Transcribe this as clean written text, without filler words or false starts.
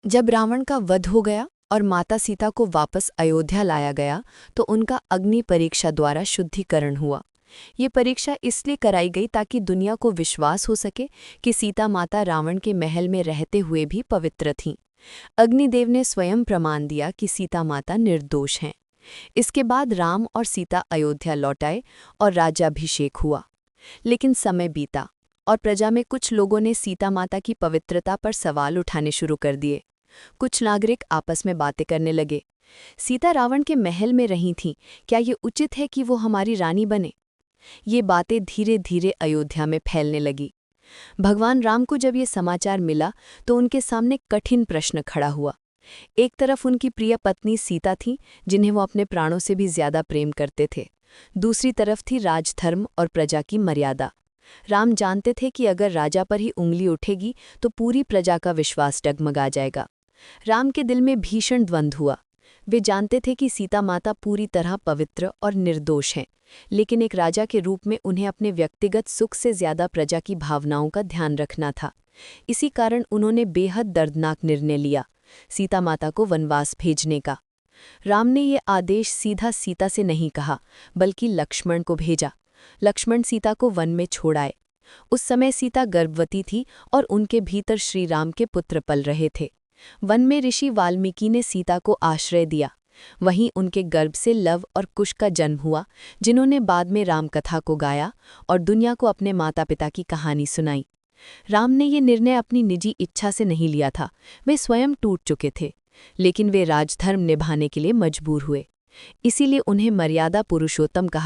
जब रावण का वध हो गया और माता सीता को वापस अयोध्या लाया गया तो उनका अग्नि परीक्षा द्वारा शुद्धिकरण हुआ। ये परीक्षा इसलिए कराई गई ताकि दुनिया को विश्वास हो सके कि सीता माता रावण के महल में रहते हुए भी पवित्र थीं। अग्निदेव ने स्वयं प्रमाण दिया कि सीता माता निर्दोष हैं। इसके बाद राम और सीता अयोध्या लौट आए और राज्याभिषेक हुआ। लेकिन समय बीता और प्रजा में कुछ लोगों ने सीता माता की पवित्रता पर सवाल उठाने शुरू कर दिए। कुछ नागरिक आपस में बातें करने लगे। सीता रावण के महल में रही थीं, क्या ये उचित है कि वो हमारी रानी बने? ये बातें धीरे धीरे अयोध्या में फैलने लगी। भगवान राम को जब ये समाचार मिला तो उनके सामने कठिन प्रश्न खड़ा हुआ। एक तरफ उनकी प्रिय पत्नी सीता थी, जिन्हें वो अपने प्राणों से भी ज्यादा प्रेम करते थे। दूसरी तरफ थी राजधर्म और प्रजा की मर्यादा। राम जानते थे कि अगर राजा पर ही उंगली उठेगी तो पूरी प्रजा का विश्वास डगमगा जाएगा। राम के दिल में भीषण द्वंद्व हुआ। वे जानते थे कि सीता माता पूरी तरह पवित्र और निर्दोष हैं, लेकिन एक राजा के रूप में उन्हें अपने व्यक्तिगत सुख से ज्यादा प्रजा की भावनाओं का ध्यान रखना था। इसी कारण उन्होंने बेहद दर्दनाक निर्णय लिया, सीता माता को वनवास भेजने का। राम ने ये आदेश सीधा सीता से नहीं कहा, बल्कि लक्ष्मण को भेजा। लक्ष्मण सीता को वन में छोड़ आए। उस समय सीता गर्भवती थी और उनके भीतर श्री राम के पुत्र पल रहे थे। वन में ऋषि वाल्मीकि ने सीता को आश्रय दिया। वहीं उनके गर्भ से लव और कुश का जन्म हुआ, जिन्होंने बाद में रामकथा को गाया और दुनिया को अपने माता पिता की कहानी सुनाई। राम ने ये निर्णय अपनी निजी इच्छा से नहीं लिया था, वे स्वयं टूट चुके थे, लेकिन वे राजधर्म निभाने के लिए मजबूर हुए। इसीलिए उन्हें मर्यादा पुरुषोत्तम कहा